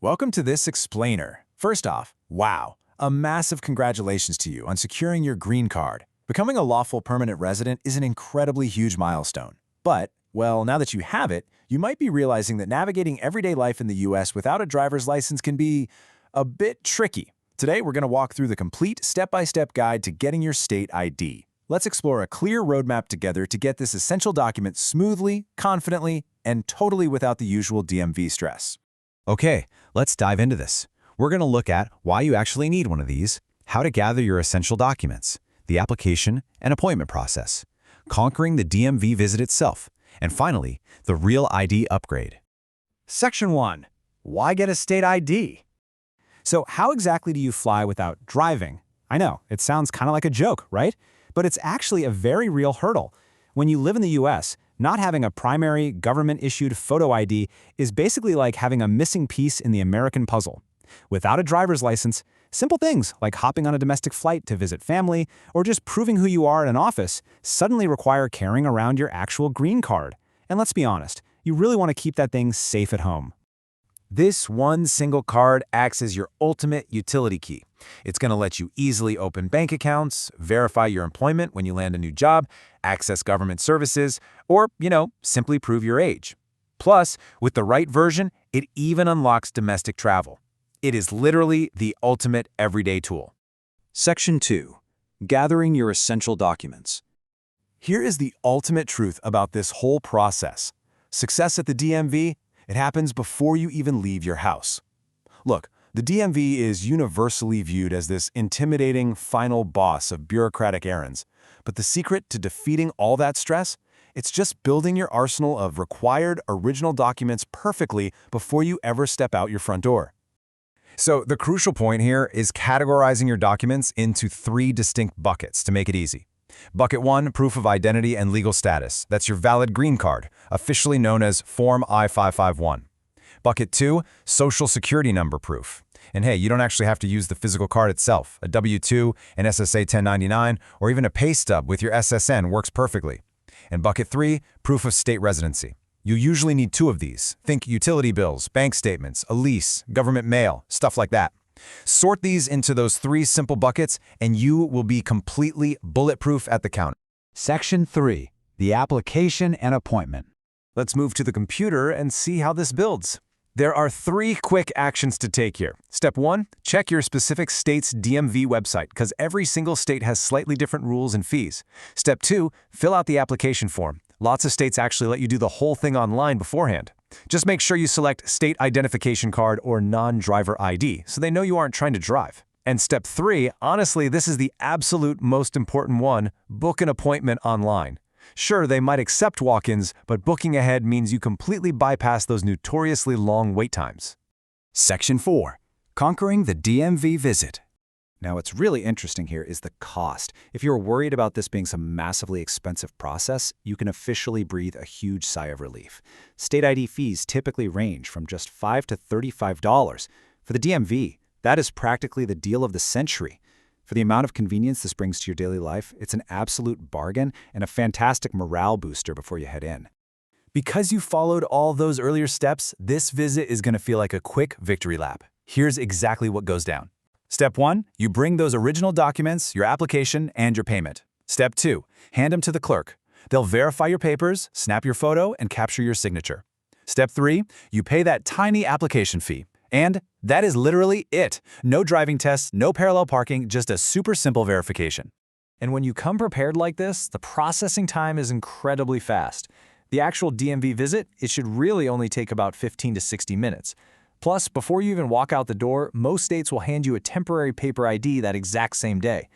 Welcome to this explainer. First off, wow, a massive congratulations to you on securing your green card. Becoming a lawful permanent resident is an incredibly huge milestone. But, well, now that you have it, you might be realizing that navigating everyday life in the US without a driver's license can be a bit tricky. Today, we're going to walk through the complete step-by-step guide to getting your state ID. Let's explore a clear roadmap together to get this essential document smoothly, confidently, and totally without the usual DMV stress. Okay, let's dive into this. We're going to look at why you actually need one of these, how to gather your essential documents, the application and appointment process, conquering the DMV visit itself, and finally, the Real ID upgrade. Section 1. Why get a state ID? So how exactly do you fly without driving? I know, it sounds kind of like a joke, right? But it's actually a very real hurdle. When you live in the US, not having a primary government-issued photo ID is basically like having a missing piece in the American puzzle. Without a driver's license, simple things like hopping on a domestic flight to visit family or just proving who you are in an office suddenly require carrying around your actual green card. And let's be honest, you really want to keep that thing safe at home. This one single card acts as your ultimate utility key. It's going to let you easily open bank accounts, verify your employment when you land a new job, access government services, or, simply prove your age. Plus, with the right version, it even unlocks domestic travel. It is literally the ultimate everyday tool. Section 2. Gathering your essential documents. Here is the ultimate truth about this whole process. Success at the DMV, it happens before you even leave your house. Look, the DMV is universally viewed as this intimidating final boss of bureaucratic errands. But the secret to defeating all that stress? It's just building your arsenal of required original documents perfectly before you ever step out your front door. So the crucial point here is categorizing your documents into 3 distinct buckets to make it easy. Bucket 1, proof of identity and legal status. That's your valid green card, officially known as Form I-551. Bucket 2, social security number proof. And hey, you don't actually have to use the physical card itself. A W-2, an SSA 1099, or even a pay stub with your SSN works perfectly. And Bucket 3, proof of state residency. You usually need 2 of these. Think utility bills, bank statements, a lease, government mail, stuff like that. Sort these into those 3 simple buckets, and you will be completely bulletproof at the counter. Section 3. The application and appointment. Let's move to the computer and see how this builds. There are 3 quick actions to take here. Step 1, check your specific state's DMV website, because every single state has slightly different rules and fees. Step 2, fill out the application form. Lots of states actually let you do the whole thing online beforehand. Just make sure you select state identification card or non-driver ID so they know you aren't trying to drive. And step 3, honestly, this is the absolute most important one, book an appointment online. Sure, they might accept walk-ins, but booking ahead means you completely bypass those notoriously long wait times. Section 4. Conquering the DMV visit. Now, what's really interesting here is the cost. If you're worried about this being some massively expensive process, you can officially breathe a huge sigh of relief. State ID fees typically range from just $5 to $35. For the DMV, that is practically the deal of the century. For the amount of convenience this brings to your daily life, it's an absolute bargain and a fantastic morale booster before you head in. Because you followed all those earlier steps, this visit is going to feel like a quick victory lap. Here's exactly what goes down. Step 1, you bring those original documents, your application, and your payment. Step 2, hand them to the clerk. They'll verify your papers, snap your photo, and capture your signature. Step 3, you pay that tiny application fee. And that is literally it. No driving tests, no parallel parking, just a super simple verification. And when you come prepared like this, the processing time is incredibly fast. The actual DMV visit, it should really only take about 15 to 60 minutes. Plus, before you even walk out the door, most states will hand you a temporary paper ID that exact same day.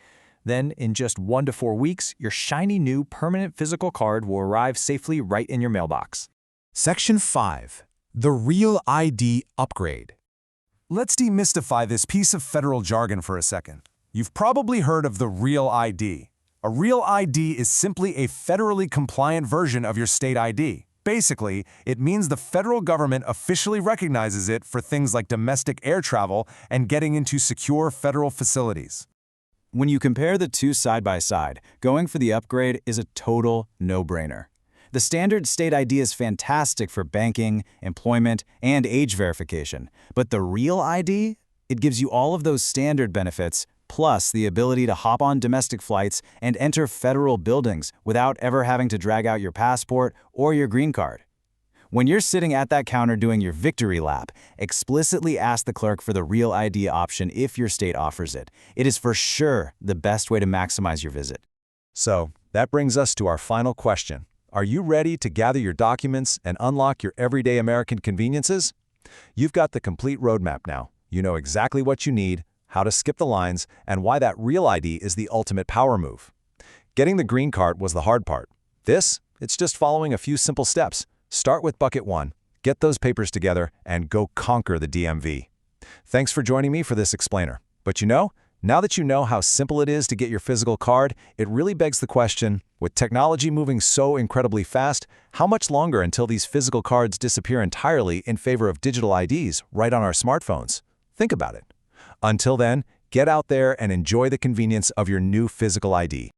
Then, in just 1 to 4 weeks, your shiny new permanent physical card will arrive safely right in your mailbox. Section 5. The Real ID upgrade. Let's demystify this piece of federal jargon for a second. You've probably heard of the Real ID. A Real ID is simply a federally compliant version of your state ID. Basically, it means the federal government officially recognizes it for things like domestic air travel and getting into secure federal facilities. When you compare the 2 side by side, going for the upgrade is a total no-brainer. The standard state ID is fantastic for banking, employment, and age verification. But the real ID? It gives you all of those standard benefits, plus the ability to hop on domestic flights and enter federal buildings without ever having to drag out your passport or your green card. When you're sitting at that counter doing your victory lap, explicitly ask the clerk for the real ID option if your state offers it. It is for sure the best way to maximize your visit. So, that brings us to our final question. Are you ready to gather your documents and unlock your everyday American conveniences? You've got the complete roadmap now. You know exactly what you need, how to skip the lines, and why that real ID is the ultimate power move. Getting the green card was the hard part. It's just following a few simple steps. Start with bucket 1, get those papers together, and go conquer the DMV. Thanks for joining me for this explainer. But now that you know how simple it is to get your physical card, it really begs the question, with technology moving so incredibly fast, how much longer until these physical cards disappear entirely in favor of digital IDs right on our smartphones? Think about it. Until then, get out there and enjoy the convenience of your new physical ID.